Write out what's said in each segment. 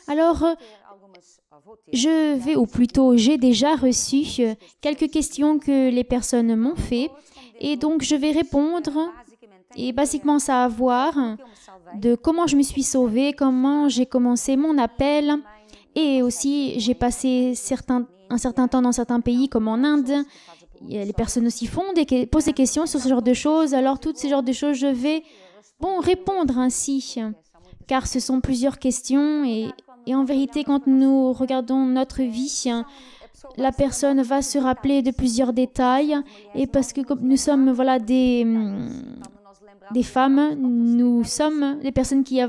Alors, je vais, ou plutôt, j'ai déjà reçu quelques questions que les personnes m'ont fait et donc je vais répondre. Et basiquement, ça a à voir de comment je me suis sauvée, comment j'ai commencé mon appel. Et aussi, j'ai passé un certain temps dans certains pays, comme en Inde. Les personnes aussi posent des questions sur ce genre de choses. Alors, toutes ces genres de choses, je vais répondre ainsi, car ce sont plusieurs questions. Et en vérité, quand nous regardons notre vie, la personne va se rappeler de plusieurs détails. Et parce que comme nous sommes des femmes, nous sommes des personnes qui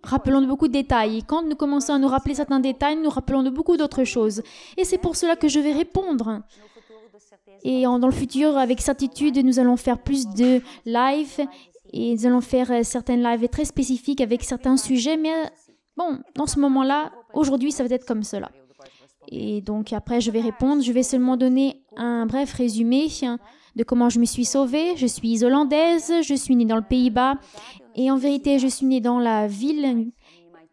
rappelons de beaucoup de détails. Et quand nous commençons à nous rappeler certains détails, nous rappelons de beaucoup d'autres choses. Et c'est pour cela que je vais répondre. Et dans le futur, avec certitude, nous allons faire plus de live et nous allons faire certains lives très spécifiques avec certains sujets. Mais dans ce moment-là, aujourd'hui, ça va être comme cela. Et donc après, je vais répondre. Je vais seulement donner un bref résumé de comment je me suis sauvée. Je suis hollandaise, je suis née dans le Pays-Bas. Et en vérité, je suis née dans la ville.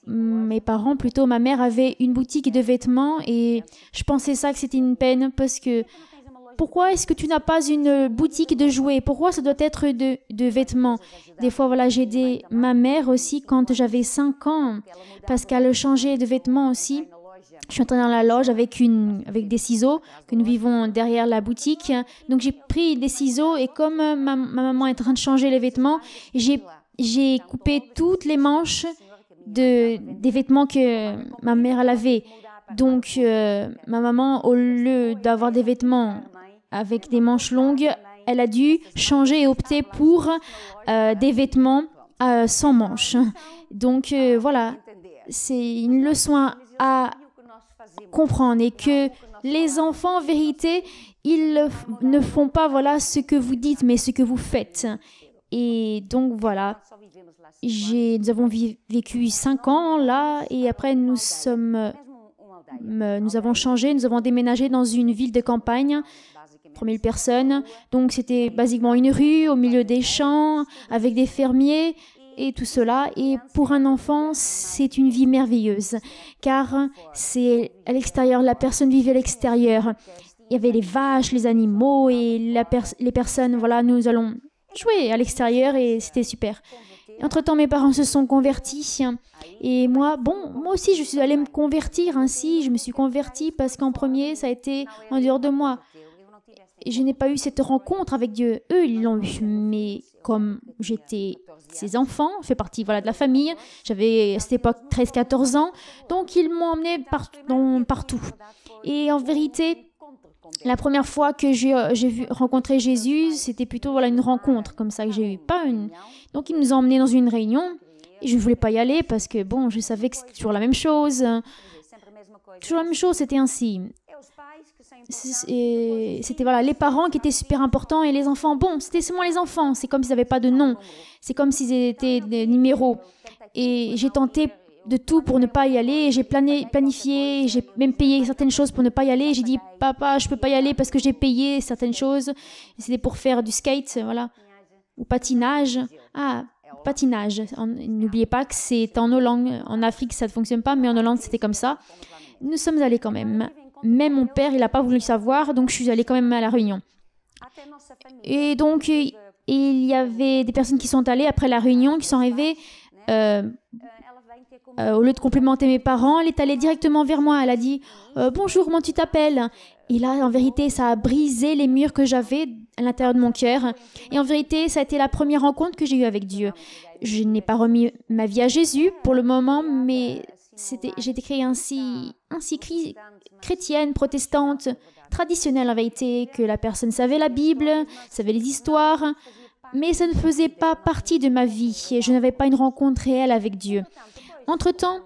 Mes parents, plutôt, ma mère avait une boutique de vêtements et je pensais ça que c'était une peine parce que pourquoi est-ce que tu n'as pas une boutique de jouets? Pourquoi ça doit être de vêtements? Des fois, j'ai aidé ma mère aussi quand j'avais 5 ans parce qu'elle changeait de vêtements aussi. Je suis entrée dans la loge avec des ciseaux que nous vivons derrière la boutique. Donc, j'ai pris des ciseaux et comme ma maman est en train de changer les vêtements, j'ai coupé toutes les manches des vêtements que ma mère elle avait. Donc, ma maman, au lieu d'avoir des vêtements avec des manches longues, elle a dû changer et opter pour des vêtements sans manches. Donc, voilà, c'est une leçon à comprendre et que les enfants, en vérité, ils ne font pas ce que vous dites, mais ce que vous faites. Et donc, voilà, nous avons vécu 5 ans là et après nous avons changé, nous avons déménagé dans une ville de campagne, 3000 personnes. Donc, c'était basiquement une rue au milieu des champs avec des fermiers et tout cela. Et pour un enfant, c'est une vie merveilleuse car c'est à l'extérieur, la personne vivait à l'extérieur. Il y avait les vaches, les animaux et les personnes, nous allons jouer à l'extérieur et c'était super. Entre-temps, mes parents se sont convertis et moi aussi, je suis allée me convertir ainsi. Je me suis convertie parce qu'en premier, ça a été en dehors de moi. Et je n'ai pas eu cette rencontre avec Dieu. Eux, ils l'ont eu. Mais comme j'étais ses enfants, je fais partie de la famille, j'avais à cette époque 13-14 ans, donc ils m'ont emmené partout. Et en vérité, la première fois que j'ai rencontré Jésus, c'était plutôt une rencontre comme ça que j'ai eu, pas une. Donc ils nous ont emmenés dans une réunion et je ne voulais pas y aller parce que je savais que c'était toujours la même chose. Toujours la même chose, c'était ainsi. C'était les parents qui étaient super importants et les enfants, c'était seulement les enfants. C'est comme s'ils n'avaient pas de nom. C'est comme s'ils étaient des numéros. Et j'ai tenté de tout pour ne pas y aller. J'ai planifié, j'ai même payé certaines choses pour ne pas y aller. J'ai dit, papa, je ne peux pas y aller parce que j'ai payé certaines choses. C'était pour faire du skate, ou patinage. Patinage. N'oubliez pas que c'est en Hollande. En Afrique, ça ne fonctionne pas, mais en Hollande, c'était comme ça. Nous sommes allés quand même. Même mon père, il n'a pas voulu le savoir, donc je suis allée quand même à la réunion. Et donc, il y avait des personnes qui sont allées après la réunion, qui sont arrivées. Au lieu de complimenter mes parents, elle est allée directement vers moi. Elle a dit « Bonjour, comment tu t'appelles ?» Et là, en vérité, ça a brisé les murs que j'avais à l'intérieur de mon cœur. Et en vérité, ça a été la première rencontre que j'ai eue avec Dieu. Je n'ai pas remis ma vie à Jésus pour le moment, mais j'étais créée ainsi chrétienne, protestante, traditionnelle en vérité, que la personne savait la Bible, savait les histoires, mais ça ne faisait pas partie de ma vie et je n'avais pas une rencontre réelle avec Dieu. Entre-temps,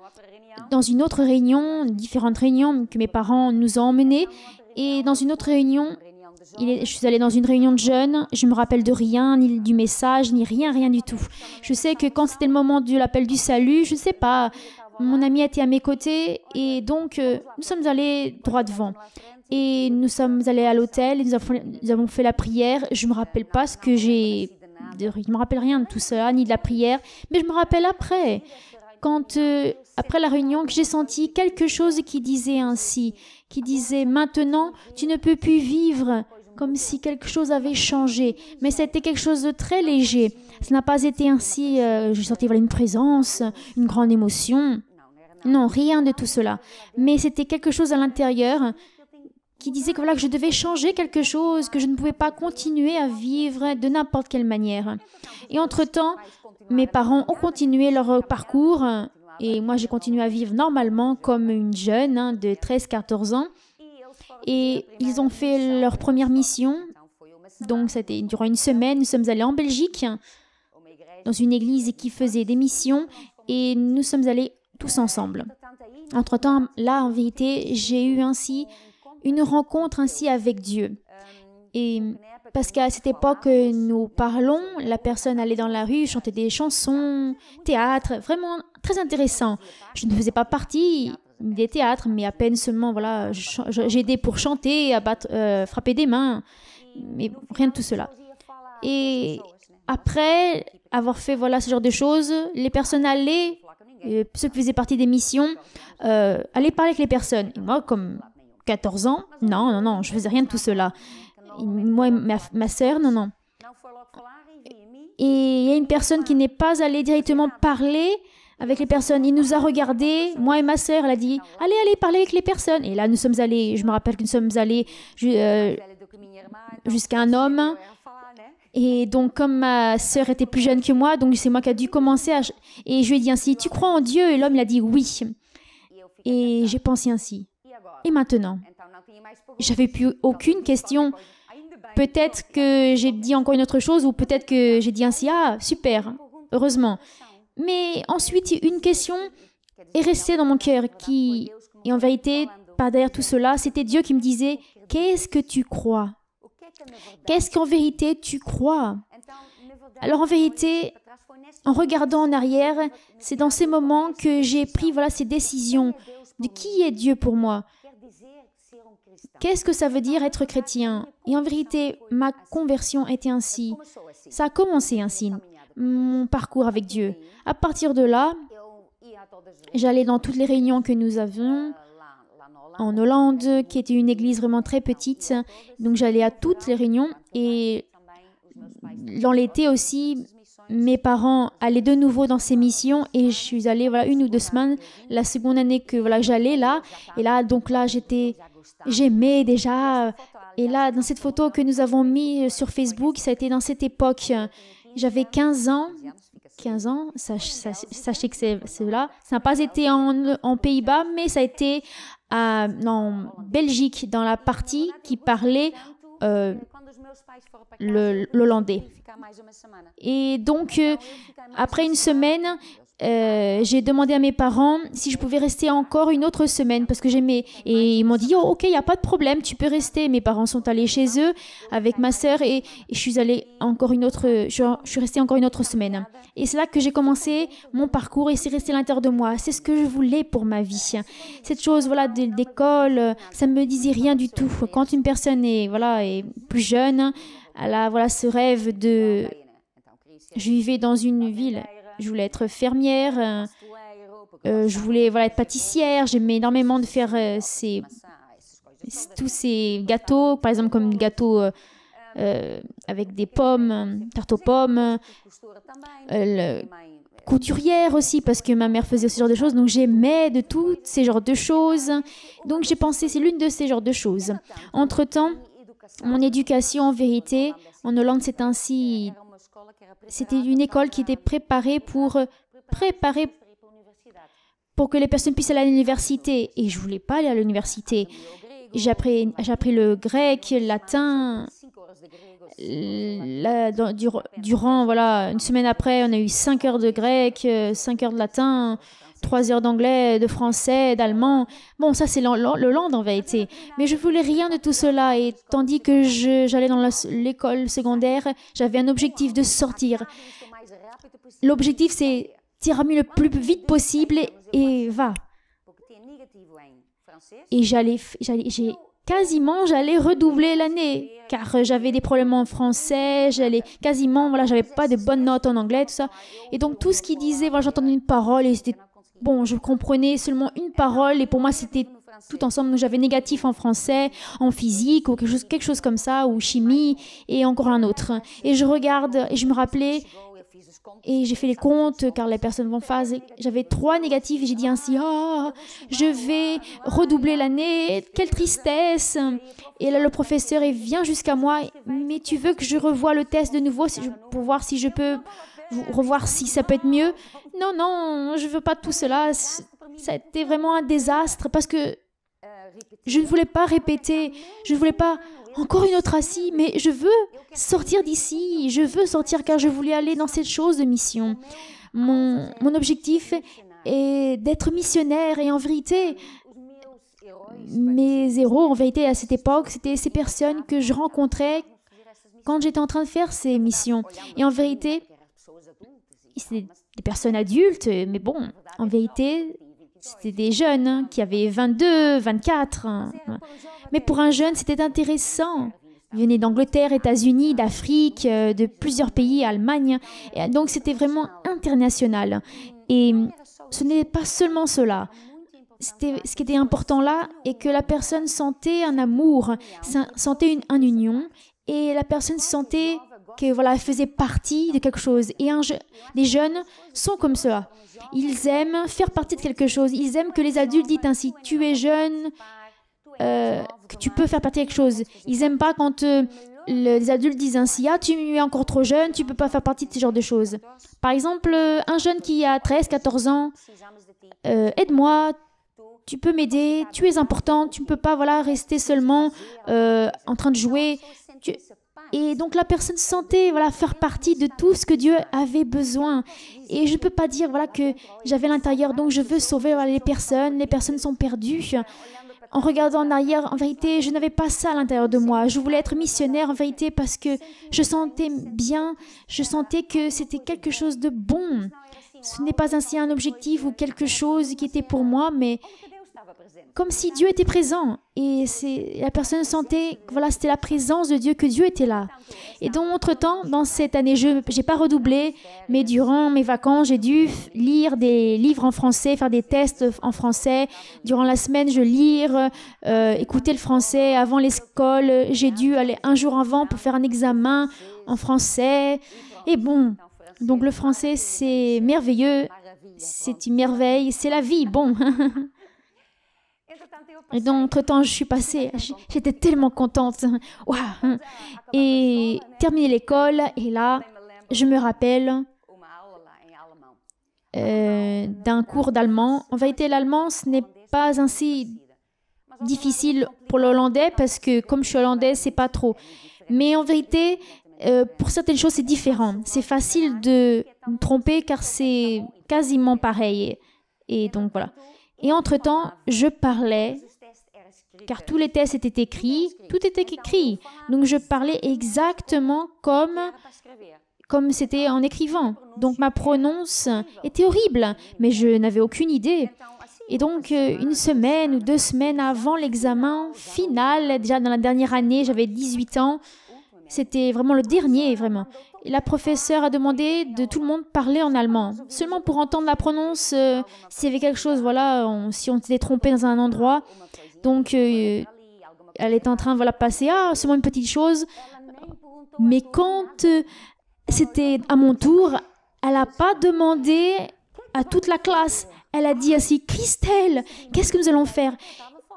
dans une autre réunion, différentes réunions que mes parents nous ont emmenées, et dans une autre réunion, je suis allée dans une réunion de jeunes, je ne me rappelle de rien, ni du message, ni rien du tout. Je sais que quand c'était le moment de l'appel du salut, je ne sais pas, mon ami était à mes côtés et donc nous sommes allés droit devant. Et nous sommes allés à l'hôtel et nous avons fait la prière. Je ne me rappelle pas je ne me rappelle rien de tout cela, ni de la prière, mais je me rappelle après. quand, après la réunion, que j'ai senti quelque chose qui disait ainsi, qui disait « Maintenant, tu ne peux plus vivre », comme si quelque chose avait changé. Mais c'était quelque chose de très léger. Ça n'a pas été ainsi, j'ai senti voilà, une présence, une grande émotion. Non, rien de tout cela. Mais c'était quelque chose à l'intérieur qui disait que, voilà, que je devais changer quelque chose, que je ne pouvais pas continuer à vivre de n'importe quelle manière. Et entre-temps, mes parents ont continué leur parcours et moi, j'ai continué à vivre normalement comme une jeune de 13-14 ans. Et ils ont fait leur première mission. Donc, c'était durant une semaine. Nous sommes allés en Belgique, dans une église qui faisait des missions. Et nous sommes allés tous ensemble. Entre-temps, là, en vérité, j'ai eu ainsi une rencontre ainsi avec Dieu. Et parce qu'à cette époque, nous parlons, la personne allait dans la rue, chantait des chansons, théâtre, vraiment très intéressant. Je ne faisais pas partie des théâtres, mais à peine seulement, voilà, j'aidais pour chanter, frapper des mains, mais rien de tout cela. Et après avoir fait voilà, ce genre de choses, les personnes allaient, ceux qui faisaient partie des missions, allaient parler avec les personnes. Et moi, comme 14 ans, non, je faisais rien de tout cela. Moi et ma sœur, non. Et il y a une personne qui n'est pas allée directement parler avec les personnes. Il nous a regardés, moi et ma sœur, elle a dit « Allez parler avec les personnes ». Et là, nous sommes allés, je me rappelle que nous sommes allés jusqu'à un homme. Et donc, comme ma sœur était plus jeune que moi, donc c'est moi qui a dû commencer Et je lui ai dit ainsi « Tu crois en Dieu ?» Et l'homme, il a dit « Oui ». Et j'ai pensé ainsi. Et maintenant, j'avais plus aucune question. Peut-être que j'ai dit encore une autre chose ou peut-être que j'ai dit ainsi « Ah, super, heureusement ». Mais ensuite, une question est restée dans mon cœur et en vérité, par derrière tout cela, c'était Dieu qui me disait « Qu'est-ce que tu crois ? Qu'est-ce qu'en vérité tu crois ?» Alors en vérité, en regardant en arrière, c'est dans ces moments que j'ai pris voilà, ces décisions de qui est Dieu pour moi. Qu'est-ce que ça veut dire être chrétien? Et en vérité, ma conversion était ainsi. Ça a commencé ainsi, mon parcours avec Dieu. À partir de là, j'allais dans toutes les réunions que nous avions en Hollande, qui était une église vraiment très petite. Donc j'allais à toutes les réunions et dans l'été aussi, mes parents allaient de nouveau dans ces missions et je suis allée voilà, 1 ou 2 semaines. La seconde année que voilà, j'allais là, et là, donc là, j'aimais déjà. Et là, dans cette photo que nous avons mis sur Facebook, ça a été dans cette époque. J'avais 15 ans. 15 ans, sachez que c'est là. Ça n'a pas été en Pays-Bas, mais ça a été en Belgique, dans la partie qui parlait l'hollandais. Et donc, après une semaine, j'ai demandé à mes parents si je pouvais rester encore une autre semaine parce que j'aimais. Et ils m'ont dit, oh, ok, il n'y a pas de problème, tu peux rester. Mes parents sont allés chez eux avec ma sœur et je suis restée encore une autre semaine. Et c'est là que j'ai commencé mon parcours et c'est resté à l'intérieur de moi. C'est ce que je voulais pour ma vie. Cette chose voilà, d'école, ça ne me disait rien du tout. Quand une personne est plus jeune, elle a voilà, ce rêve de... Je vivais dans une ville. Je voulais être fermière, je voulais être pâtissière, j'aimais énormément de faire tous ces gâteaux, par exemple comme gâteau avec des pommes, tarte aux pommes, couturière aussi parce que ma mère faisait ce genre de choses, donc j'aimais de tous ces genres de choses. Donc j'ai pensé c'est l'une de ces genres de choses. Entre-temps, mon éducation en vérité, en Hollande c'est ainsi... C'était une école qui était préparée pour que les personnes puissent aller à l'université. Et je ne voulais pas aller à l'université. J'ai appris le grec, le latin. Durant une semaine après, on a eu 5 heures de grec, 5 heures de latin, 3 heures d'anglais, de français, d'allemand. Bon, ça, c'est l'Hollande en vérité. Mais je ne voulais rien de tout cela. Et tandis que j'allais dans l'école secondaire, j'avais un objectif de sortir. L'objectif, c'est tire-moi le plus vite possible et va. Et j'allais redoubler l'année, car j'avais des problèmes en français, j'avais pas de bonnes notes en anglais, tout ça. Et donc, tout ce qu'il disait, j'entendais une parole et c'était bon, je comprenais seulement une parole et pour moi, c'était tout ensemble. J'avais négatif en français, en physique ou quelque chose comme ça, ou chimie et encore un autre. Et je regarde et je me rappelais et j'ai fait les comptes car les personnes vont phase. J'avais 3 négatifs et j'ai dit ainsi, oh, je vais redoubler l'année, quelle tristesse. Et là, le professeur vient jusqu'à moi, mais tu veux que je revoie le test de nouveau pour voir si je peux revoir si ça peut être mieux? Non, non, je veux pas tout cela. Ça a été vraiment un désastre parce que je ne voulais pas répéter, je ne voulais pas encore une autre assis, mais je veux sortir d'ici, je veux sortir car je voulais aller dans cette chose de mission. Mon objectif est d'être missionnaire et en vérité, mes héros, en vérité, à cette époque, c'était ces personnes que je rencontrais quand j'étais en train de faire ces missions. Et en vérité, c'était des personnes adultes, mais bon, en vérité, c'était des jeunes qui avaient 22, 24. Mais pour un jeune, c'était intéressant. Ils venaient d'Angleterre, États-Unis, d'Afrique, de plusieurs pays, Allemagne. Et donc, c'était vraiment international. Et ce n'est pas seulement cela. Ce qui était important là est que la personne sentait un amour, sentait une union, et la personne sentait que voilà, elle faisait partie de quelque chose. Et les jeunes sont comme cela. Ils aiment faire partie de quelque chose. Ils aiment que les adultes disent ainsi, tu es jeune, que tu peux faire partie de quelque chose. Ils n'aiment pas quand les adultes disent ainsi, ah, tu es encore trop jeune, tu ne peux pas faire partie de ce genre de choses. Par exemple, un jeune qui a 13, 14 ans, aide-moi, tu peux m'aider, tu es important, tu ne peux pas voilà, rester seulement en train de jouer. Et donc la personne sentait voilà, faire partie de tout ce que Dieu avait besoin. Et je ne peux pas dire voilà, que j'avais à l'intérieur, donc je veux sauver voilà, les personnes sont perdues. En regardant en arrière, en vérité, je n'avais pas ça à l'intérieur de moi. Je voulais être missionnaire en vérité parce que je sentais bien, je sentais que c'était quelque chose de bon. Ce n'est pas ainsi un objectif ou quelque chose qui était pour moi, mais comme si Dieu était présent. Et la personne sentait que voilà, c'était la présence de Dieu, que Dieu était là. Et donc, entre-temps, dans cette année, je n'ai pas redoublé, mais durant mes vacances, j'ai dû lire des livres en français, faire des tests en français. Durant la semaine, je lire, écouter le français. Avant l'école, j'ai dû aller un jour avant pour faire un examen en français. Et bon, donc le français, c'est merveilleux. C'est une merveille, c'est la vie, bon. Et donc, entre-temps, je suis passée, j'étais tellement contente. Wow. Et terminé l'école, et là, je me rappelle d'un cours d'allemand. En vérité, l'allemand, ce n'est pas ainsi difficile pour le hollandais, parce que comme je suis hollandaise, c'est pas trop. Mais en vérité, pour certaines choses, c'est différent. C'est facile de me tromper, car c'est quasiment pareil. Et donc, voilà. Et entre-temps, je parlais, car tous les tests étaient écrits, tout était écrit. Donc, je parlais exactement comme c'était en écrivant. Donc, ma prononce était horrible, mais je n'avais aucune idée. Et donc, une semaine ou 2 semaines avant l'examen final, déjà dans la dernière année, j'avais 18 ans, c'était vraiment le dernier, vraiment. Et la professeure a demandé de tout le monde parler en allemand, seulement pour entendre la prononce, s'il y avait quelque chose, voilà, si on s'était trompé dans un endroit. Donc, elle est en train de passer, seulement une petite chose. Mais quand c'était à mon tour, elle n'a pas demandé à toute la classe. Elle a dit ainsi, Christelle, qu'est-ce que nous allons faire?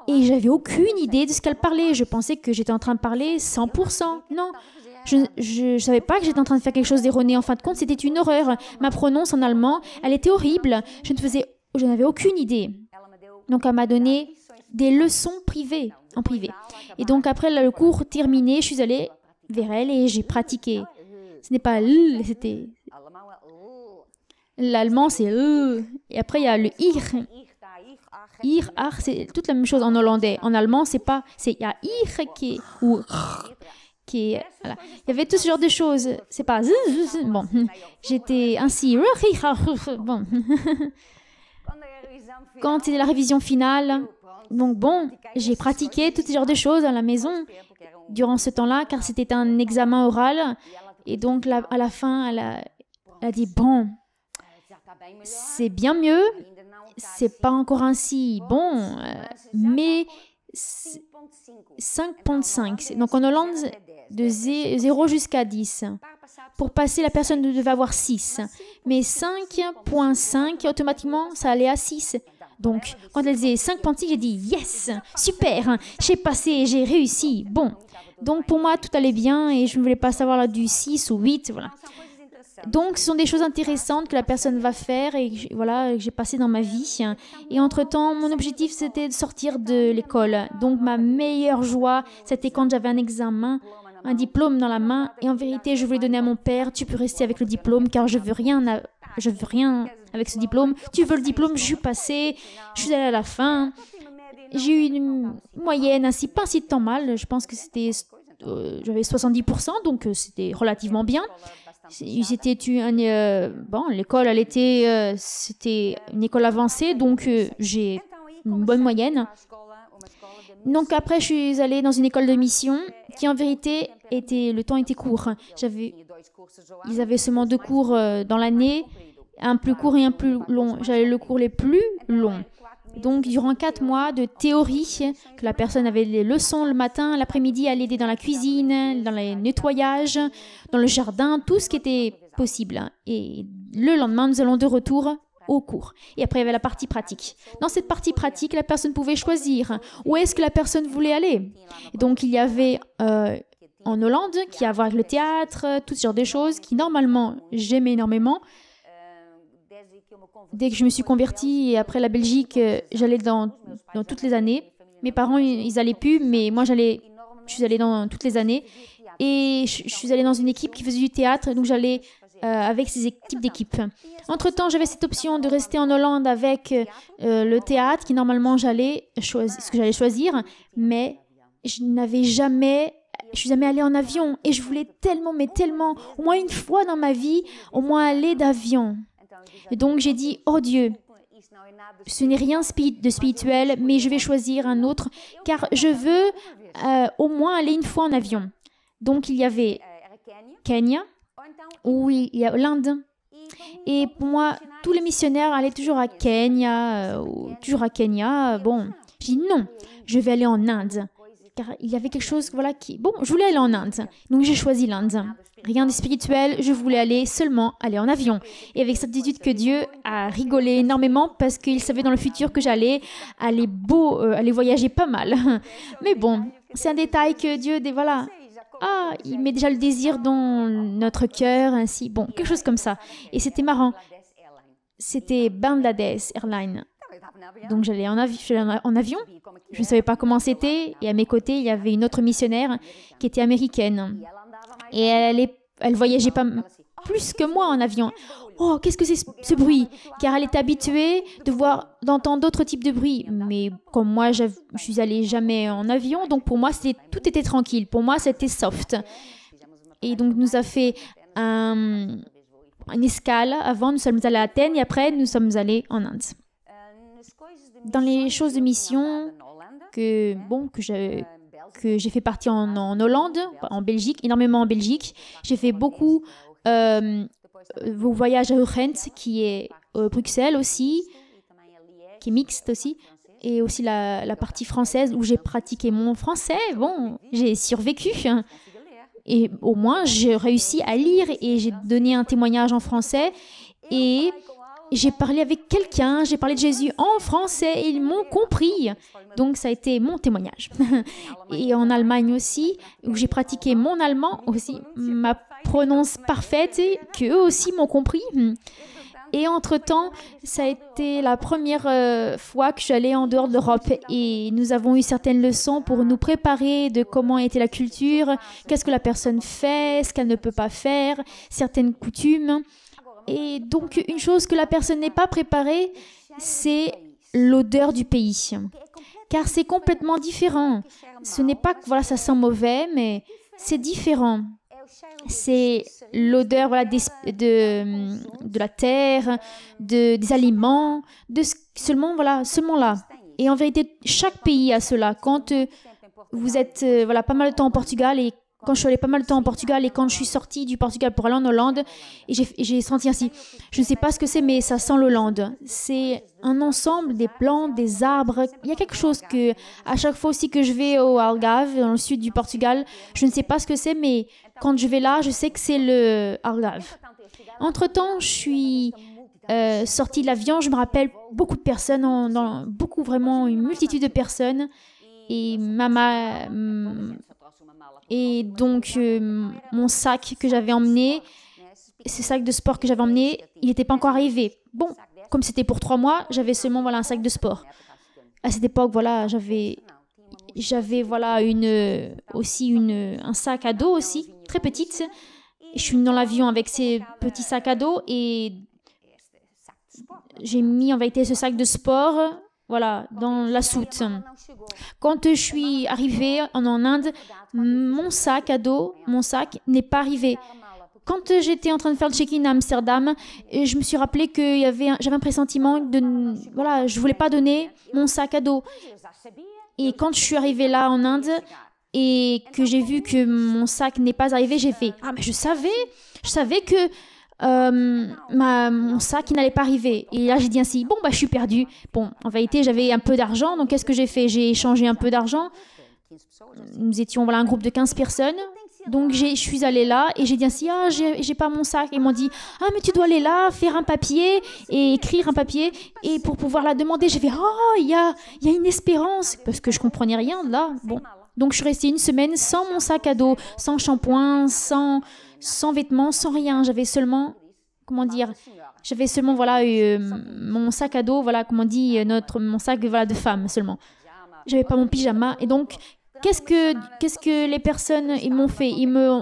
Et j'avais aucune idée de ce qu'elle parlait. Je pensais que j'étais en train de parler 100%. Non. Je ne savais pas que j'étais en train de faire quelque chose d'erroné. En fin de compte, c'était une horreur. Ma prononce en allemand, elle était horrible. Je n'avais aucune idée. Donc, elle m'a donné des leçons privées, en privé. Et donc, après le cours terminé, je suis allée vers elle et j'ai pratiqué. Ce n'est pas « c'était... L'allemand, c'est « Et après, il y a le « ir ». « Ir », « ar », c'est toute la même chose en hollandais. En allemand, c'est pas... Il y a « ir » ou voilà. Il y avait tout ce genre de choses. C'est pas bon. J'étais ainsi. Bon. Quand c'était la révision finale, donc bon, j'ai pratiqué tout ce genre de choses à la maison durant ce temps-là, car c'était un examen oral. Et donc à la fin, elle a dit bon, c'est bien mieux. C'est pas encore ainsi bon, mais 5,5. Donc en Hollande, de 0 jusqu'à 10. Pour passer, la personne devait avoir 6. Mais 5,5, automatiquement, ça allait à 6. Donc, quand elle disait 5,6, j'ai dit « Yes, super, j'ai passé, j'ai réussi. » Bon, donc pour moi, tout allait bien et je ne voulais pas savoir là du 6 ou 8, voilà. Donc, ce sont des choses intéressantes que la personne va faire et voilà, que j'ai passé dans ma vie. Et entre-temps, mon objectif, c'était de sortir de l'école. Donc, ma meilleure joie, c'était quand j'avais un examen, un diplôme dans la main. Et en vérité, je voulais donner à mon père, tu peux rester avec le diplôme car je veux rien avec ce diplôme. Tu veux le diplôme, je suis passée, je suis allée à la fin. J'ai eu une moyenne ainsi, pas si tant mal. Je pense que c'était, j'avais 70%, donc c'était relativement bien. L'école, c'était une école avancée, donc j'ai une bonne moyenne. Donc après, je suis allée dans une école de mission qui, en vérité, le temps était court. Ils avaient seulement 2 cours dans l'année, un plus court et un plus long. J'avais le cours les plus longs. Donc, durant 4 mois de théorie, que la personne avait les leçons le matin, l'après-midi, elle aidait dans la cuisine, dans les nettoyages, dans le jardin, tout ce qui était possible. Et le lendemain, nous allons de retour au cours. Et après, il y avait la partie pratique. Dans cette partie pratique, la personne pouvait choisir où est-ce que la personne voulait aller. Et donc, il y avait en Hollande, qui a à voir avec le théâtre, tout ce genre de choses, qui normalement, j'aimais énormément. Dès que je me suis convertie et après la Belgique, j'allais dans toutes les années. Mes parents, ils n'allaient plus, mais moi, je suis allée dans toutes les années. Et je suis allée dans une équipe qui faisait du théâtre, donc j'allais avec ces types d'équipes. Entre-temps, j'avais cette option de rester en Hollande avec le théâtre, qui normalement, ce que j'allais choisir, mais je suis jamais allée en avion. Et je voulais tellement, au moins une fois dans ma vie, au moins aller d'avion. Et donc, j'ai dit, oh Dieu, ce n'est rien de spirituel, mais je vais choisir un autre, car je veux au moins aller une fois en avion. Donc, il y avait Kenya, oui, il y a l'Inde. Et pour moi, tous les missionnaires allaient toujours à Kenya, Bon, j'ai dit non, je vais aller en Inde. Car il y avait quelque chose, voilà, Bon, je voulais aller en Inde, donc j'ai choisi l'Inde. Rien de spirituel, je voulais seulement aller en avion. Et avec cette attitude que Dieu a rigolé énormément parce qu'il savait dans le futur que j'allais aller voyager pas mal. Mais bon, c'est un détail que Dieu, voilà. Il met déjà le désir dans notre cœur, ainsi. Bon, quelque chose comme ça. Et c'était marrant. C'était Bangladesh Airlines. Donc j'allais en avion. Je ne savais pas comment c'était. Et à mes côtés, il y avait une autre missionnaire qui était américaine. Et elle voyageait pas plus que moi en avion. Oh, qu'est-ce que c'est ce bruit? Car elle était habituée d'entendre d'autres types de bruits. Mais comme moi, je suis allée jamais en avion, donc pour moi, tout était tranquille. Pour moi, c'était soft. Et donc, nous a fait une escale. Avant, nous sommes allés à Athènes et après, nous sommes allés en Inde. Dans les choses de mission que j'ai fait partie en Hollande, en Belgique, énormément en Belgique. J'ai fait beaucoup vos voyages à Urgent, qui est Bruxelles aussi, qui est mixte aussi, et aussi la partie française où j'ai pratiqué mon français. Bon, j'ai survécu. Et au moins, j'ai réussi à lire et j'ai donné un témoignage en français. Et j'ai parlé avec quelqu'un, j'ai parlé de Jésus en français et ils m'ont compris. Donc, ça a été mon témoignage. Et en Allemagne aussi, où j'ai pratiqué mon allemand aussi, ma prononce parfaite, et qu'eux aussi m'ont compris. Et entre-temps, ça a été la première fois que je suis allée en dehors de l'Europe et nous avons eu certaines leçons pour nous préparer de comment était la culture, qu'est-ce que la personne fait, ce qu'elle ne peut pas faire, certaines coutumes. Et donc, une chose que la personne n'est pas préparée, c'est l'odeur du pays. Car c'est complètement différent. Ce n'est pas que voilà, ça sent mauvais, mais c'est différent. C'est l'odeur voilà, de la terre, des aliments, seulement là. Et en vérité, chaque pays a cela. Quand vous êtes pas mal de temps au Portugal et quand je suis allée pas mal de temps au Portugal et quand je suis sortie du Portugal pour aller en Hollande, et j'ai senti ainsi. Je ne sais pas ce que c'est, mais ça sent l'Hollande. C'est un ensemble des plantes, des arbres. Il y a quelque chose que, à chaque fois aussi que je vais au Algarve, dans le sud du Portugal, je ne sais pas ce que c'est, mais quand je vais là, je sais que c'est le Algarve. Entre-temps, je suis sortie de l'avion. Je me rappelle beaucoup de personnes, beaucoup vraiment une multitude de personnes. Et et donc, mon sac que j'avais emmené, ce sac de sport que j'avais emmené, il n'était pas encore arrivé. Bon, comme c'était pour 3 mois, j'avais seulement voilà, un sac de sport. À cette époque, voilà, j'avais voilà, un sac à dos aussi, très petite. Je suis dans l'avion avec ces petits sacs à dos et j'ai mis en vérité ce sac de sport voilà, dans la soute. Quand je suis arrivée en Inde, mon sac à dos, mon sac n'est pas arrivé. Quand j'étais en train de faire le check-in à Amsterdam, je me suis rappelé que j'avais un pressentiment voilà, je voulais pas donner mon sac à dos. Et quand je suis arrivée là en Inde et que j'ai vu que mon sac n'est pas arrivé, j'ai fait ah mais je savais que mon sac il n'allait pas arriver. Et là j'ai dit ainsi, bon bah je suis perdue. Bon, en vérité j'avais un peu d'argent, donc qu'est-ce que j'ai fait? J'ai échangé un peu d'argent. Nous étions voilà, un groupe de 15 personnes. Donc je suis allée là et j'ai dit ainsi, ah j'ai pas mon sac. Et ils m'ont dit, ah mais tu dois aller là, faire un papier et écrire un papier. Et pour pouvoir la demander, j'ai fait, oh il y a une espérance. Parce que je comprenais rien là. Bon. Donc je suis restée 1 semaine sans mon sac à dos, sans shampoing, sans vêtements, sans rien. J'avais seulement, voilà mon sac à dos, voilà comment on dit mon sac voilà de femme seulement. J'avais pas mon pyjama et donc qu'est-ce que les personnes ils m'ont fait?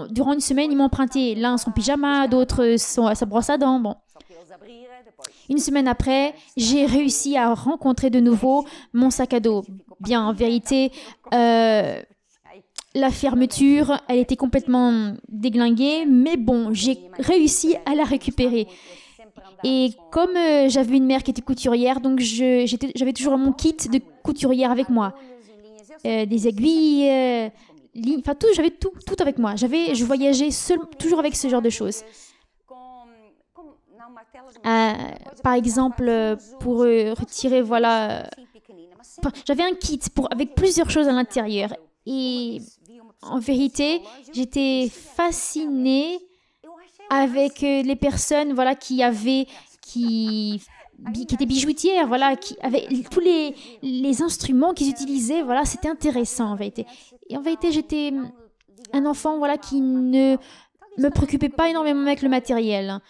Durant 1 semaine ils m'ont emprunté l'un son pyjama, d'autres sa brosse à dents. Bon. 1 semaine après, j'ai réussi à rencontrer de nouveau mon sac à dos. Bien, en vérité, la fermeture, elle était complètement déglinguée, mais bon, j'ai réussi à la récupérer. Et comme j'avais une mère qui était couturière, donc j'avais toujours mon kit de couturière avec moi. Des aiguilles, enfin tout, j'avais tout avec moi. Je voyageais toujours avec ce genre de choses. Par exemple, pour retirer, voilà, j'avais un kit avec plusieurs choses à l'intérieur. Et en vérité, j'étais fascinée avec les personnes, voilà, qui étaient bijoutières, voilà, qui avaient tous les instruments qu'ils utilisaient, voilà, c'était intéressant en vérité. Et en vérité, j'étais un enfant, voilà, qui ne me préoccupait pas énormément avec le matériel.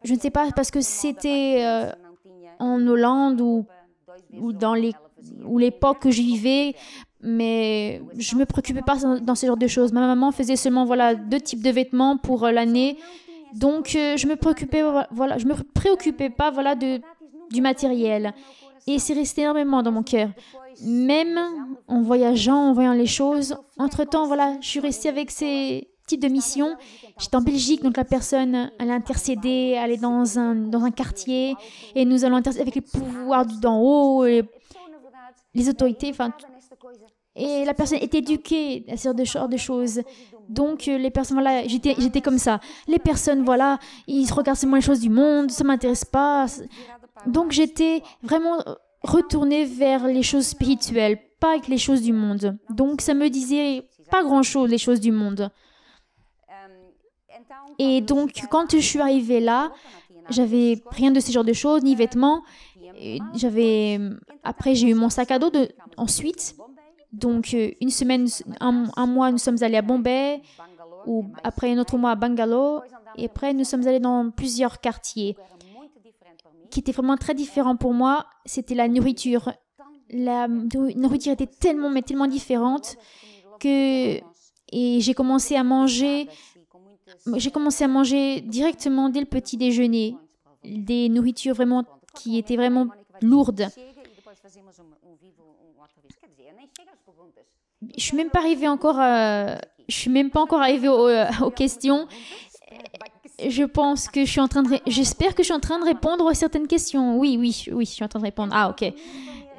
Je ne sais pas, parce que c'était en Hollande ou dans l'époque que je vivais, mais je ne me préoccupais pas dans ce genre de choses. Ma maman faisait seulement voilà, 2 types de vêtements pour l'année, donc je me préoccupais pas voilà, du matériel. Et c'est resté énormément dans mon cœur. Même en voyageant, en voyant les choses, entre-temps, voilà, je suis restée avec ces types de missions. J'étais en Belgique, donc la personne, elle a intercédé, elle est dans un quartier, et nous allons intercéder avec les pouvoirs d'en haut, les autorités, enfin, et la personne est éduquée à ce genre de choses. Donc, les personnes, voilà, j'étais comme ça. Les personnes, voilà, ils regardent seulement les choses du monde, ça ne m'intéresse pas. Donc, j'étais vraiment retournée vers les choses spirituelles, pas avec les choses du monde. Donc, ça me disait pas grand-chose, les choses du monde. Et donc, quand je suis arrivée là, j'avais rien de ce genre de choses, ni vêtements. Après, j'ai eu mon sac à dos ensuite. Donc, 1 semaine, un mois, nous sommes allés à Bombay, ou après un autre mois à Bangalore, et après, nous sommes allés dans plusieurs quartiers qui étaient vraiment très différents pour moi. C'était la nourriture. La nourriture était tellement différente et j'ai commencé à manger directement dès le petit déjeuner, des nourritures vraiment qui étaient vraiment lourdes. Je suis même pas arrivée encore aux questions. J'espère que je suis en train de répondre à certaines questions. Oui, je suis en train de répondre. Ah, ok.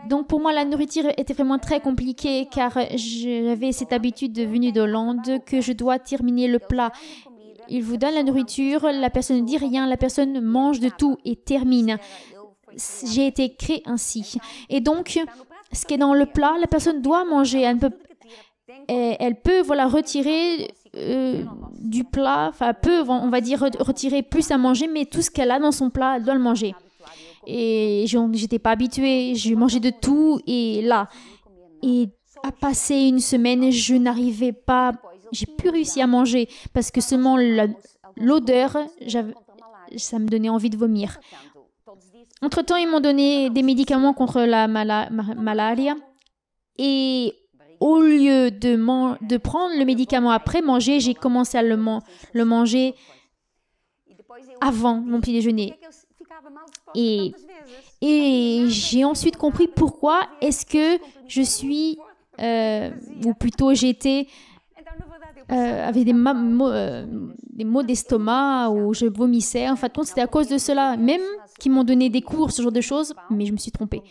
Donc pour moi, la nourriture était vraiment très compliquée car j'avais cette habitude venue d'Hollande que je dois terminer le plat. Il vous donne la nourriture, la personne ne dit rien, la personne mange de tout et termine. J'ai été créée ainsi. Et donc, ce qui est dans le plat, la personne doit manger. Elle peut voilà, retirer du plat, enfin peut, on va dire, retirer plus à manger, mais tout ce qu'elle a dans son plat, elle doit le manger. Et j'étais pas habituée, j'ai mangé de tout et là. Et à passer une semaine, je n'arrivais pas, j'ai plus réussi à manger parce que seulement l'odeur, ça me donnait envie de vomir. Entre-temps, ils m'ont donné des médicaments contre la malaria et au lieu de prendre le médicament après manger, j'ai commencé à le manger avant mon petit déjeuner. Et j'ai ensuite compris pourquoi est-ce que je suis, ou plutôt j'étais avec des maux d'estomac ou je vomissais. En fait, c'était à cause de cela. Même qu'ils m'ont donné des cours, ce genre de choses, mais je me suis trompée.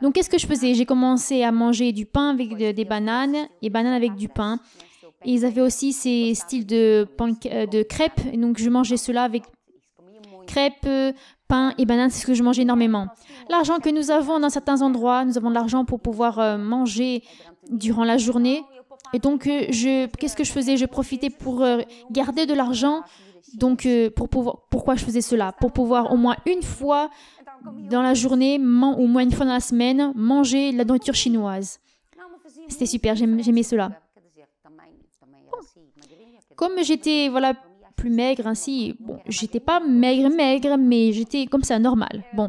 Donc, qu'est-ce que je faisais? J'ai commencé à manger du pain avec des bananes et bananes avec du pain. Et ils avaient aussi ces styles de crêpes. Et donc, je mangeais cela avec crêpes, pain et bananes. C'est ce que je mangeais énormément. L'argent que nous avons dans certains endroits, nous avons de l'argent pour pouvoir manger durant la journée. Et donc, qu'est-ce que je faisais? Je profitais pour garder de l'argent. Donc, pourquoi je faisais cela? Pour pouvoir au moins une fois dans la journée, au moins une fois dans la semaine, manger de la nourriture chinoise. C'était super, j'aimais cela. Bon. Comme j'étais plus maigre ainsi, bon, j'étais pas maigre, mais j'étais comme ça, normal. Bon.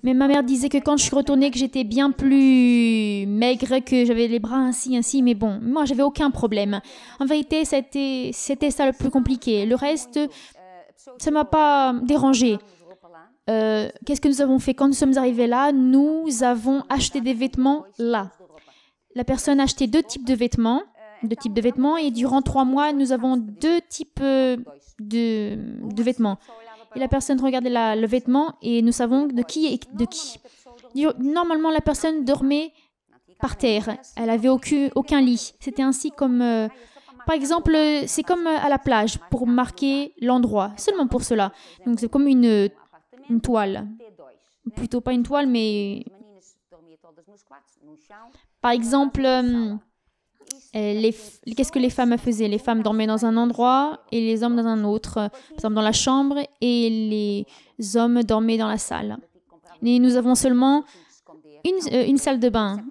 Mais ma mère disait que quand je suis retournée, que j'étais bien plus maigre, que j'avais les bras ainsi, mais bon, moi, j'avais aucun problème. En vérité, c'était ça le plus compliqué. Le reste, ça m'a pas dérangé. Qu'est-ce que nous avons fait? Quand nous sommes arrivés là, nous avons acheté des vêtements là. La personne a acheté deux types de vêtements, et durant 3 mois, nous avons 2 types de vêtements. Et la personne regardait le vêtement et nous savons de qui est de qui. Normalement, la personne dormait par terre. Elle n'avait aucun lit. C'était ainsi comme... par exemple, c'est comme à la plage pour marquer l'endroit. Seulement pour cela. Donc, c'est comme une toile. Plutôt pas une toile, mais... Par exemple... qu'est-ce que les femmes faisaient? Les femmes dormaient dans un endroit et les hommes dans un autre. Par exemple, dans la chambre et les hommes dormaient dans la salle. Et nous avons seulement une salle de bain.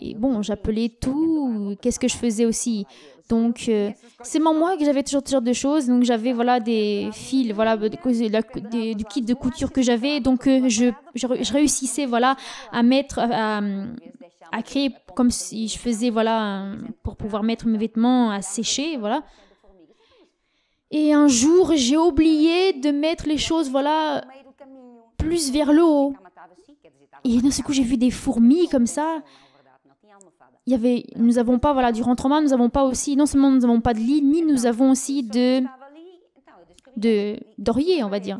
Et bon, j'appelais tout. Qu'est-ce que je faisais aussi? Donc, c'est moi que j'avais toujours ce genre de choses. Donc, j'avais des fils, du kit de couture que j'avais. Donc, je réussissais à mettre... à créer comme si je faisais pour pouvoir mettre mes vêtements à sécher, voilà. Et un jour, j'ai oublié de mettre les choses plus vers le haut. Et d'un seul coup, j'ai vu des fourmis comme ça. Nous n'avons pas, durant 3 mois, nous n'avons pas aussi, non seulement nous n'avons pas de lit, ni nous avons aussi d'oreiller, on va dire.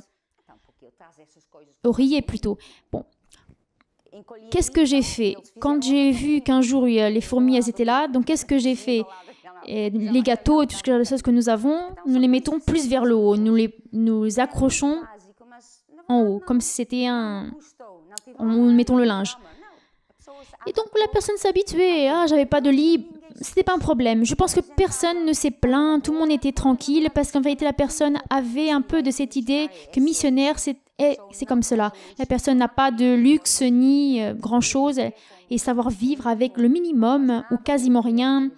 Oreiller plutôt. Bon. Qu'est-ce que j'ai fait? Quand j'ai vu qu'un jour, les fourmis, elles étaient là, donc qu'est-ce que j'ai fait? Les gâteaux et tout ce choses que nous avons, nous les mettons plus vers le haut. Nous les accrochons en haut, comme si c'était nous mettons le linge. Et donc, la personne s'habituait. Ah, j'avais pas de lit. C'était pas un problème. Je pense que personne ne s'est plaint. Tout le monde était tranquille parce qu'en vérité, la personne avait un peu de cette idée que missionnaire, c'est comme cela. La personne n'a pas de luxe ni grand-chose et savoir vivre avec le minimum ou quasiment rien.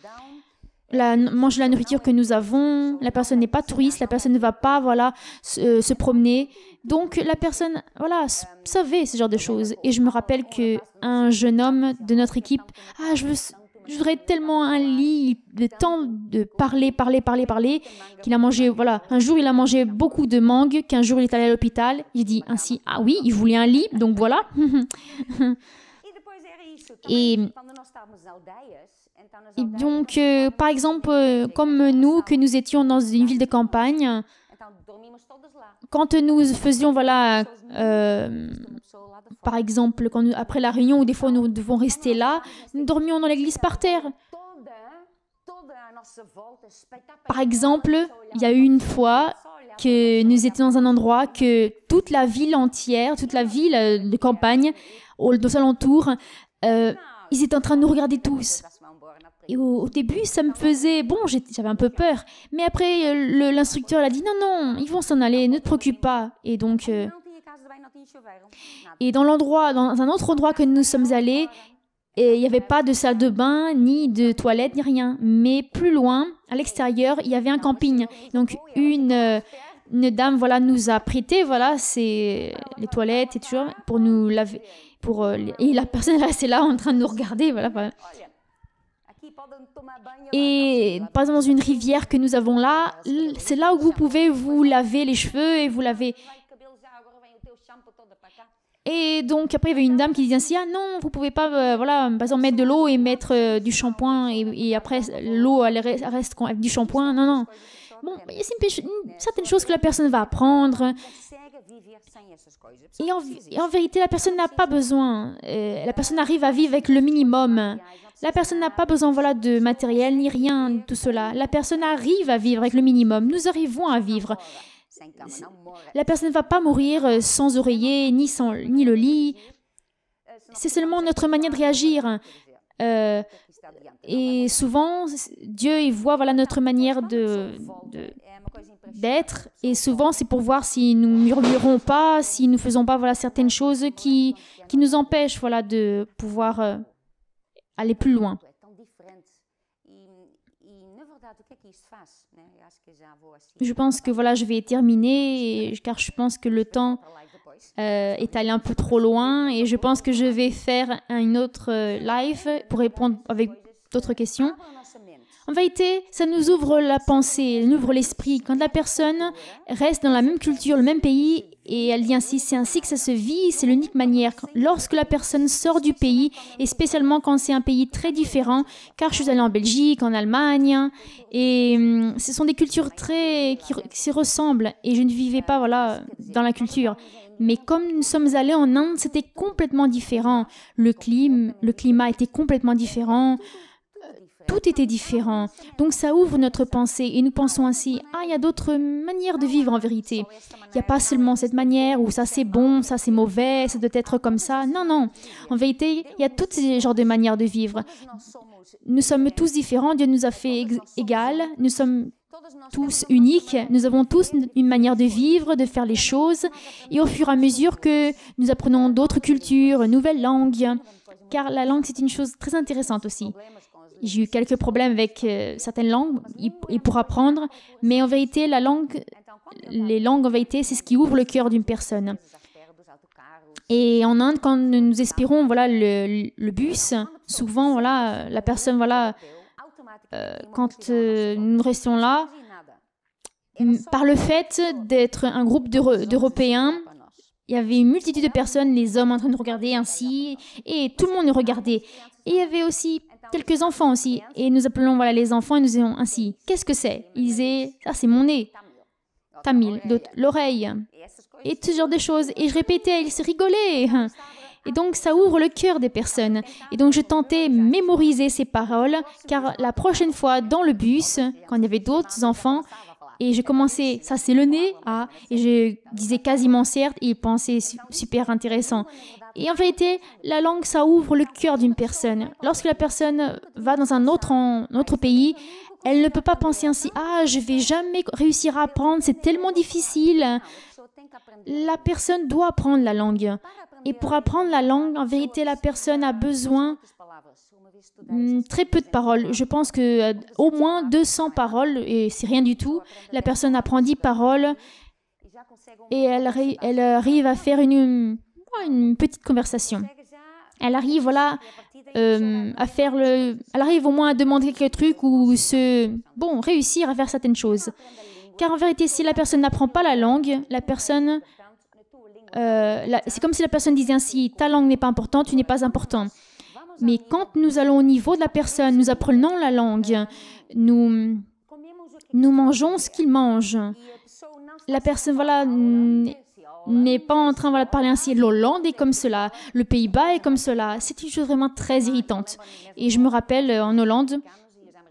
Manger la nourriture que nous avons. La personne n'est pas touriste. La personne ne va pas se promener. Donc, la personne savait ce genre de choses. Et je me rappelle qu'un jeune homme de notre équipe, je voudrais tellement un lit, de temps de parler, qu'il a mangé, un jour il a mangé beaucoup de mangue, qu'un jour il est allé à l'hôpital, il dit ainsi, ah oui, il voulait un lit, donc voilà. Et, et donc, par exemple, comme nous, que nous étions dans une ville de campagne, quand nous faisions, voilà, par exemple, après la réunion, ou des fois nous devons rester là, nous dormions dans l'église par terre. Par exemple, il y a eu une fois que nous étions dans un endroit que toute la ville entière, toute la ville de campagne, aux alentours, ils étaient en train de nous regarder tous. Et au début, ça me faisait... Bon, j'avais un peu peur. Mais après, l'instructeur a dit, non, non, ils vont s'en aller, ne te préoccupe pas. Et donc... et dans un autre endroit que nous sommes allés, il n'y avait pas de salle de bain, ni de toilette, ni rien. Mais plus loin, à l'extérieur, il y avait un camping. Donc, une dame, voilà, nous a prêté, voilà, les toilettes et tout, pour nous laver. Et la personne restée là en train de nous regarder, voilà. Et par exemple, dans une rivière que nous avons là, c'est là où vous pouvez vous laver les cheveux et vous laver. Et donc, après, il y avait une dame qui disait ainsi, ah non, vous pouvez pas, voilà, par exemple, mettre de l'eau et mettre du shampoing, et après, l'eau, elle reste avec du shampoing. Non, non. Bon, il y a certaines choses que la personne va apprendre. Et en vérité, la personne n'a pas besoin. La personne arrive à vivre avec le minimum. La personne n'a pas besoin, voilà, de matériel, ni rien de tout cela. La personne arrive à vivre avec le minimum. Nous arrivons à vivre. La personne ne va pas mourir sans oreiller, ni le lit. C'est seulement notre manière de réagir. Et souvent, Dieu, il voit, voilà, notre manière d'être. Et souvent, c'est pour voir si nous ne murmurons pas, si nous ne faisons pas, voilà, certaines choses qui nous empêchent, voilà, de pouvoir aller plus loin. Je pense que voilà, je vais terminer car je pense que le temps est allé un peu trop loin et je pense que je vais faire une autre live pour répondre avec d'autres questions. En vérité, ça nous ouvre la pensée, nous ouvre l'esprit. Quand la personne reste dans la même culture, le même pays, et elle dit ainsi, c'est ainsi que ça se vit, c'est l'unique manière. Lorsque la personne sort du pays, et spécialement quand c'est un pays très différent, car je suis allée en Belgique, en Allemagne, et ce sont des cultures qui se ressemblent, et je ne vivais pas, voilà, dans la culture. Mais comme nous sommes allés en Inde, c'était complètement différent. Le climat était complètement différent. Tout était différent. Donc ça ouvre notre pensée et nous pensons ainsi, ah, il y a d'autres manières de vivre en vérité. Il n'y a pas seulement cette manière où ça c'est bon, ça c'est mauvais, ça doit être comme ça. Non, non. En vérité, il y a tous ces genres de manières de vivre. Nous sommes tous différents, Dieu nous a fait égal, nous sommes tous uniques, nous avons tous une manière de vivre, de faire les choses. Et au fur et à mesure que nous apprenons d'autres cultures, nouvelles langues, car la langue c'est une chose très intéressante aussi. J'ai eu quelques problèmes avec certaines langues et pour apprendre, mais en vérité, les langues, en vérité, c'est ce qui ouvre le cœur d'une personne. Et en Inde, quand nous espérons, voilà, le bus, souvent, voilà, la personne, voilà, quand nous restons là, par le fait d'être un groupe d'Européens, il y avait une multitude de personnes, les hommes en train de regarder ainsi, et tout le monde nous regardait. Et il y avait aussi quelques enfants aussi. Et nous appelons, voilà, les enfants et nous disons ainsi, qu'est-ce que c'est? Ils disaient, ça c'est mon nez. Tamil, d'autres, l'oreille. Et tout ce genre de choses. Et je répétais, ils se rigolaient. Et donc, ça ouvre le cœur des personnes. Et donc, je tentais mémoriser ces paroles, car la prochaine fois, dans le bus, quand il y avait d'autres enfants, et je commençais, ça c'est le nez, ah, et je disais quasiment certes, et ils pensaient super intéressant. Et en vérité, la langue, ça ouvre le cœur d'une personne. Lorsque la personne va dans un autre pays, elle ne peut pas penser ainsi, ah, je vais jamais réussir à apprendre, c'est tellement difficile. La personne doit apprendre la langue. Et pour apprendre la langue, en vérité, la personne a besoin très peu de paroles. Je pense que au moins 200 paroles, et c'est rien du tout. La personne apprend 10 paroles et elle arrive à faire une petite conversation. Elle arrive, voilà, à faire elle arrive au moins à demander quelques trucs ou réussir à faire certaines choses. Car en vérité, si la personne n'apprend pas la langue, la personne, c'est comme si la personne disait ainsi, ta langue n'est pas importante, tu n'es pas important. Mais quand nous allons au niveau de la personne, nous apprenons la langue, nous mangeons ce qu'il mange. La personne, voilà, n'est pas en train de parler ainsi. L'Hollande est comme cela, le Pays-Bas est comme cela. C'est une chose vraiment très irritante. Et je me rappelle, en Hollande,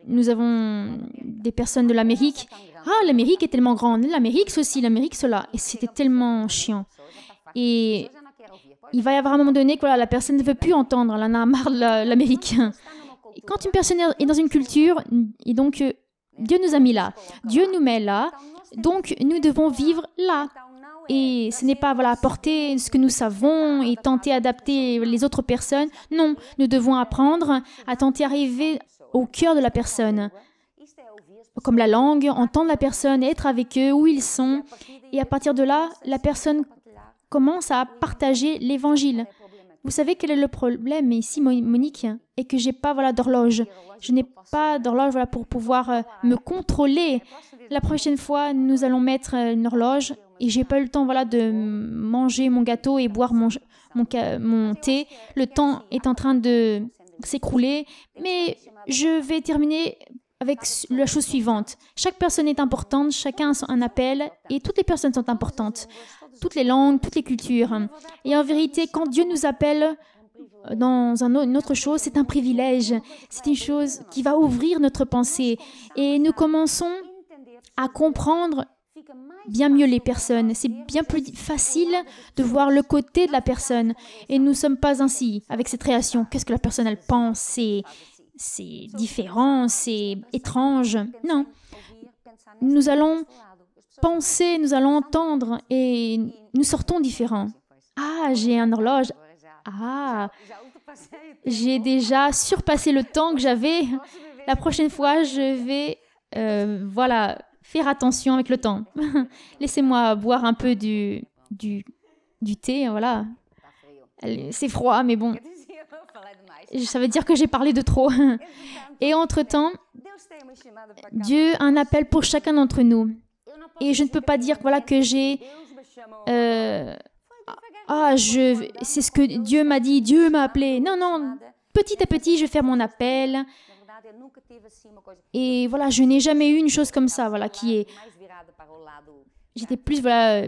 nous avons des personnes de l'Amérique. Ah, l'Amérique est tellement grande, l'Amérique ceci, l'Amérique cela. Et c'était tellement chiant. Et il va y avoir un moment donné que voilà, la personne ne veut plus entendre, elle en a marre de l'Amérique. Et quand une personne est dans une culture, et donc Dieu nous a mis là, Dieu nous met là, donc nous devons vivre là. Et ce n'est pas voilà, apporter ce que nous savons et tenter d'adapter les autres personnes. Non, nous devons apprendre à tenter d'arriver au cœur de la personne. Comme la langue, entendre la personne, être avec eux, où ils sont. Et à partir de là, la personne commence à partager l'évangile. Vous savez quel est le problème ici, Monique, et que j'ai pas voilà, d'horloge. Je n'ai pas d'horloge voilà, pour pouvoir me contrôler. La prochaine fois, nous allons mettre une horloge et j'ai pas eu le temps voilà, de manger mon gâteau et boire mon thé. Le temps est en train de s'écrouler, mais je vais terminer avec la chose suivante. Chaque personne est importante, chacun a un appel et toutes les personnes sont importantes. Toutes les langues, toutes les cultures. Et en vérité, quand Dieu nous appelle dans une autre chose, c'est un privilège. C'est une chose qui va ouvrir notre pensée. Et nous commençons à comprendre bien mieux les personnes. C'est bien plus facile de voir le côté de la personne. Et nous ne sommes pas ainsi avec cette réaction. Qu'est-ce que la personne, elle pense? C'est différent, c'est étrange. Non. Nous allons penser, nous allons entendre et nous sortons différents. Ah, j'ai un horloge. Ah, j'ai déjà surpassé le temps que j'avais. La prochaine fois, je vais voilà, faire attention avec le temps. Laissez-moi boire un peu du thé, voilà. C'est froid, mais bon. Ça veut dire que j'ai parlé de trop. Et entre-temps, Dieu a un appel pour chacun d'entre nous. Et je ne peux pas dire voilà, que j'ai... c'est ce que Dieu m'a dit, Dieu m'a appelé. Non, non, petit à petit, je vais faire mon appel. Et voilà, je n'ai jamais eu une chose comme ça, voilà, qui est... J'étais plus voilà,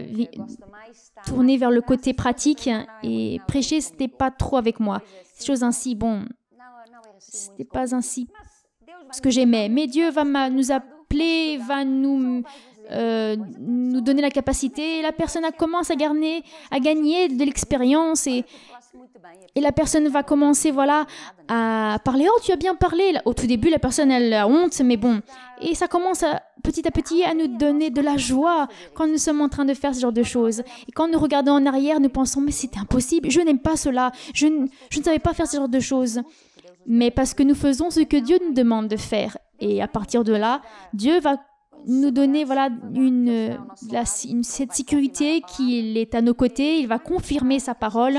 tournée vers le côté pratique et prêcher, ce n'était pas trop avec moi. Ces choses ainsi, bon, ce n'était pas ainsi ce que j'aimais. Mais Dieu va nous appeler, va nous donner la capacité. Et la personne commence à gagner de l'expérience et la personne va commencer voilà, à parler. « Oh, tu as bien parlé !» Au tout début, la personne, elle a honte, mais bon. Et ça commence petit à petit à nous donner de la joie quand nous sommes en train de faire ce genre de choses. Et quand nous regardons en arrière, nous pensons « Mais c'est impossible, je n'aime pas cela, je ne savais pas faire ce genre de choses. » Mais parce que nous faisons ce que Dieu nous demande de faire. Et à partir de là, Dieu va nous donner voilà, cette sécurité qu'il est à nos côtés. Il va confirmer sa parole.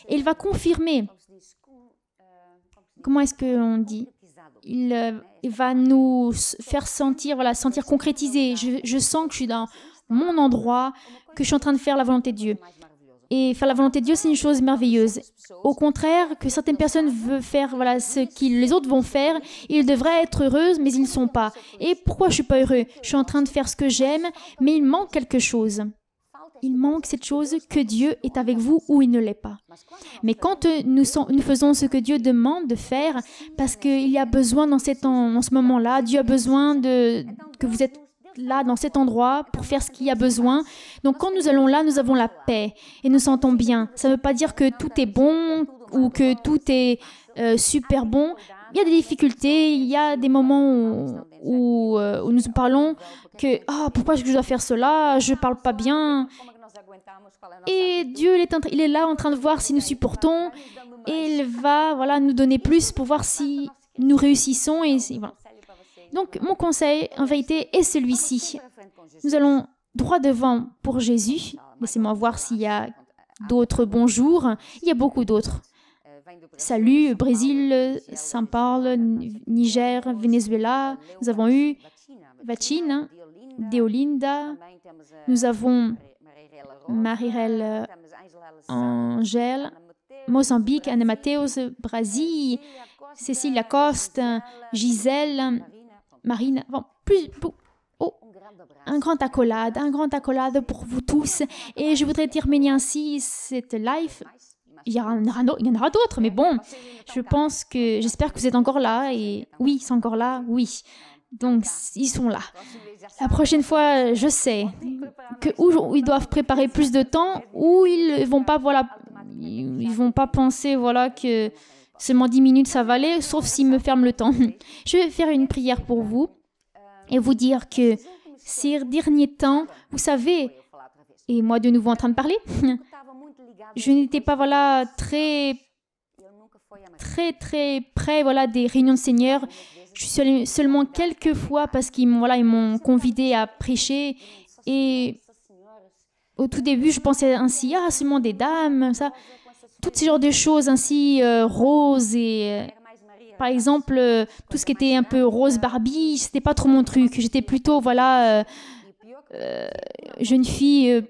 Et il va confirmer. Comment est-ce qu'on dit? Il va nous faire sentir concrétiser. Je sens que je suis dans mon endroit, que je suis en train de faire la volonté de Dieu. Et faire la volonté de Dieu, c'est une chose merveilleuse. Au contraire, que certaines personnes veulent faire voilà, ce que les autres vont faire, ils devraient être heureux, mais ils ne sont pas. Et pourquoi je ne suis pas heureux? Je suis en train de faire ce que j'aime, mais il manque quelque chose. Il manque cette chose que Dieu est avec vous ou il ne l'est pas. Mais quand nous faisons ce que Dieu demande de faire, parce qu'il y a besoin en ce moment-là, Dieu a besoin que vous êtes là, dans cet endroit, pour faire ce qu'il y a besoin. Donc, quand nous allons là, nous avons la paix et nous sentons bien. Ça ne veut pas dire que tout est bon ou que tout est super bon. Il y a des difficultés, il y a des moments où nous parlons que « Ah, pourquoi est-ce que je dois faire cela? Je ne parle pas bien. » Et Dieu, il est là en train de voir si nous supportons et il va voilà, nous donner plus pour voir si nous réussissons. Voilà. Donc, mon conseil, en vérité, est celui-ci. Nous allons droit devant pour Jésus. Laissez-moi voir s'il y a d'autres bonjours. Il y a beaucoup d'autres. Salut, Brésil, São Paulo, Niger, Venezuela. Nous avons eu Vacine, Deolinda. Nous avons Marirel Angèle, Mozambique, Ana Mateus, Brasil, Cécilia Costa, Gisèle, Marina. Bon, oh, un grand accolade pour vous tous. Et je voudrais terminer ainsi cette live. Il y en aura d'autres, mais bon, j'espère que vous êtes encore là. Et oui, ils sont encore là, oui. Donc, ils sont là. La prochaine fois, je sais que où ils doivent préparer plus de temps, ou ils vont pas penser, voilà, que seulement 10 minutes, ça va aller, sauf s'ils me ferment le temps. Je vais faire une prière pour vous et vous dire que ces derniers temps, vous savez, et moi de nouveau en train de parler, je n'étais pas, voilà, très près, voilà, des réunions de Seigneur. Je suis allée seulement quelques fois parce qu'ils m'ont convidé à prêcher. Et au tout début, je pensais ainsi, seulement des dames, ça, toutes ces genres de choses ainsi roses et par exemple tout ce qui était un peu rose Barbie, c'était pas trop mon truc. J'étais plutôt, voilà, jeune fille,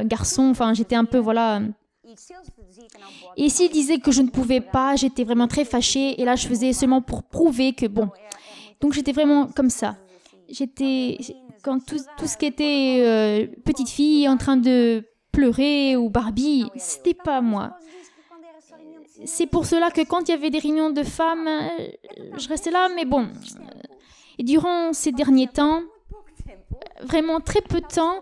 garçon. Enfin, j'étais un peu, voilà. Et s'ils disaient que je ne pouvais pas, j'étais vraiment très fâchée. Et là, je faisais seulement pour prouver que bon. Donc, j'étais vraiment comme ça. Quand tout ce qui était petite fille en train de pleurer ou Barbie, c'était pas moi. C'est pour cela que quand il y avait des réunions de femmes, je restais là. Mais bon. Et durant ces derniers temps, vraiment très peu de temps,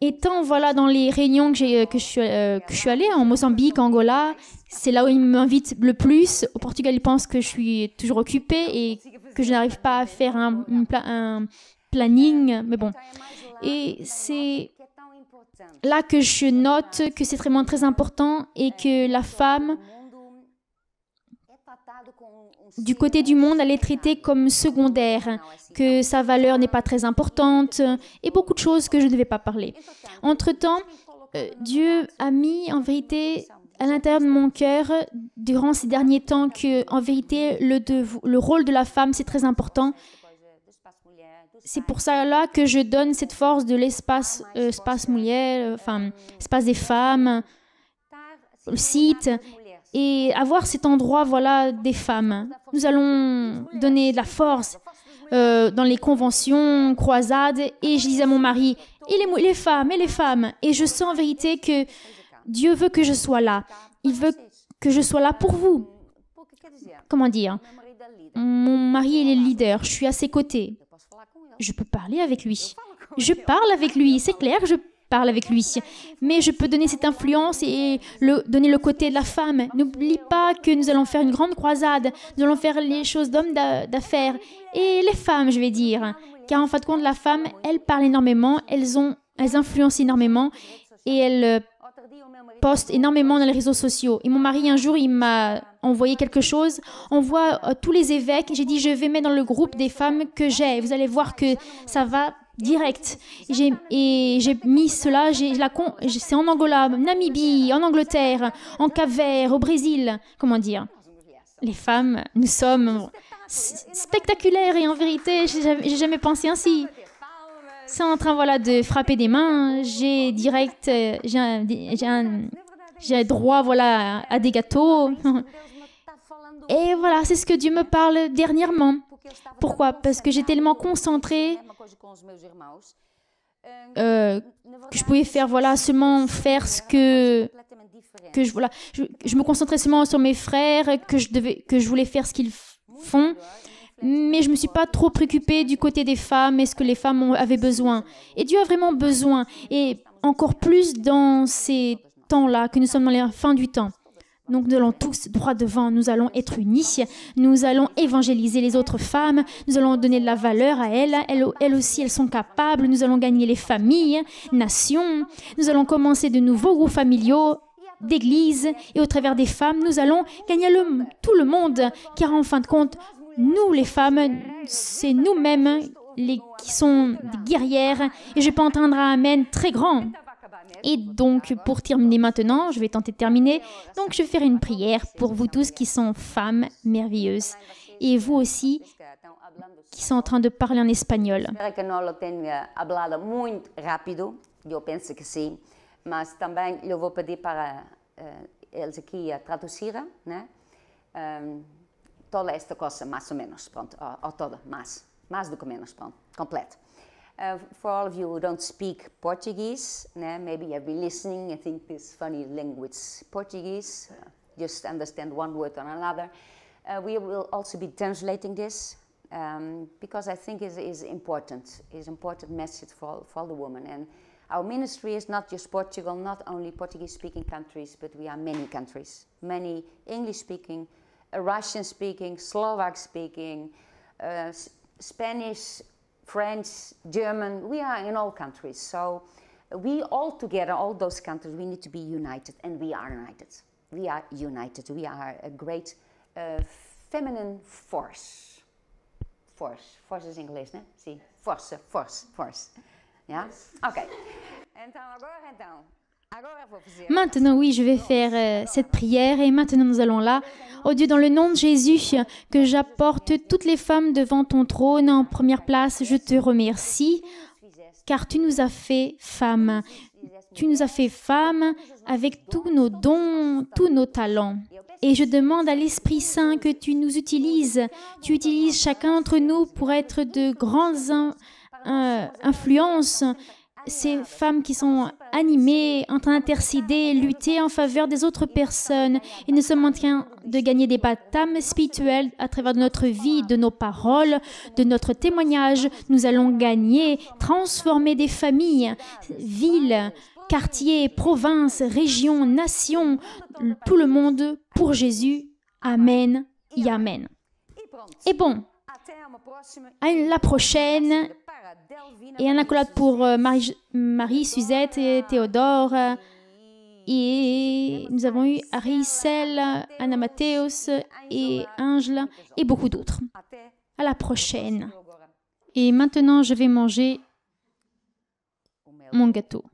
étant, voilà, dans les réunions que je suis allée, en Mozambique, en Angola, c'est là où ils m'invitent le plus. Au Portugal, ils pensent que je suis toujours occupée et que je n'arrive pas à faire un planning, mais bon. Et c'est là que je note que c'est vraiment très important et que la femme, du côté du monde, elle est traitée comme secondaire, que sa valeur n'est pas très importante et beaucoup de choses que je ne vais pas parler. Entre-temps, Dieu a mis en vérité à l'intérieur de mon cœur, durant ces derniers temps, que en vérité, le rôle de la femme, c'est très important. C'est pour ça là que je donne cette force de l'espace espace des femmes, le site, et avoir cet endroit, voilà, des femmes. Nous allons donner de la force dans les conventions, croisades, et je disais à mon mari, et les femmes, et je sens en vérité que Dieu veut que je sois là. Il veut que je sois là pour vous. Comment dire? Mon mari est le leader, je suis à ses côtés. Je peux parler avec lui. Je parle avec lui, c'est clair, je parle avec lui. Mais je peux donner cette influence et donner le côté de la femme. N'oublie pas que nous allons faire une grande croisade. Nous allons faire les choses d'hommes d'affaires. Et les femmes, je vais dire. Car en fin de compte, la femme, elle parle énormément, elles influencent énormément et elles postent énormément dans les réseaux sociaux. Et mon mari, un jour, il m'a envoyé quelque chose. On voit tous les évêques. J'ai dit, je vais mettre dans le groupe des femmes que j'ai. Vous allez voir que ça va direct. Et j'ai mis cela, c'est en Angola, en Namibie, en Angleterre, en Cap-Vert, au Brésil. Comment dire? Les femmes, nous sommes spectaculaires et en vérité, j'ai jamais pensé ainsi. C'est en train, voilà, de frapper des mains. J'ai droit, voilà, à des gâteaux. Et voilà, c'est ce que Dieu me parle dernièrement. Pourquoi? Parce que j'ai tellement concentrée que je pouvais faire, voilà, seulement faire ce que je me concentrais seulement sur mes frères, que je voulais faire ce qu'ils font. Mais je ne me suis pas trop préoccupée du côté des femmes et ce que les femmes avaient besoin. Et Dieu a vraiment besoin. Et encore plus dans ces temps-là, que nous sommes dans la fin du temps. Donc nous allons tous droit devant, nous allons être unis, nous allons évangéliser les autres femmes, nous allons donner de la valeur à elles. Elles aussi, elles sont capables. Nous allons gagner les familles, nations. Nous allons commencer de nouveaux groupes familiaux, d'églises. Et au travers des femmes, nous allons gagner tout le monde. Car en fin de compte, nous, les femmes, c'est nous-mêmes qui sont des guerrières et je peux entendre un amen très grand. Et donc, pour terminer maintenant, je vais tenter de terminer. Donc, je vais faire une prière pour vous tous qui sont femmes merveilleuses et vous aussi qui sont en train de parler en espagnol. mas também eu vou pedir para eles aqui traduzirem, né? Toda esta coisa, mais ou menos, pronto, ou toda, mais do que menos, pronto, completo. For all of you who don't speak Portuguese, maybe you've been listening and think this funny language Portuguese, just understand one word or another. We will also be translating this because I think it is important. It's an important message for the woman. And our ministry is not just Portugal, not only Portuguese-speaking countries, but we are many countries, many English-speaking, Russian-speaking, Slovak-speaking, Spanish, French, German, we are in all countries. So we all together, all those countries, we need to be united, and we are united. We are united. We are a great feminine force. Force is English, né? Sim. Force. Yeah? Ok. Maintenant, oui, je vais faire cette prière et maintenant nous allons là. Oh Dieu, dans le nom de Jésus, que j'apporte toutes les femmes devant ton trône en première place, je te remercie car tu nous as fait femmes. Tu nous as fait femmes avec tous nos dons, tous nos talents. Et je demande à l'Esprit Saint que tu nous utilises. Tu utilises chacun d'entre nous pour être de grandes influences. Ces femmes qui sont animées, en train d'intercéder, lutter en faveur des autres personnes. Et nous sommes en train de gagner des baptêmes spirituels à travers de notre vie, de nos paroles, de notre témoignage. Nous allons gagner, transformer des familles, villes, quartiers, provinces, régions, nations, tout le monde pour Jésus. Amen et Amen. Et bon, à la prochaine. Et un accolade pour Marie, Suzette et Théodore. Et nous avons eu Aricel, Anna Mathéus et Angela et beaucoup d'autres. À la prochaine. Et maintenant, je vais manger mon gâteau.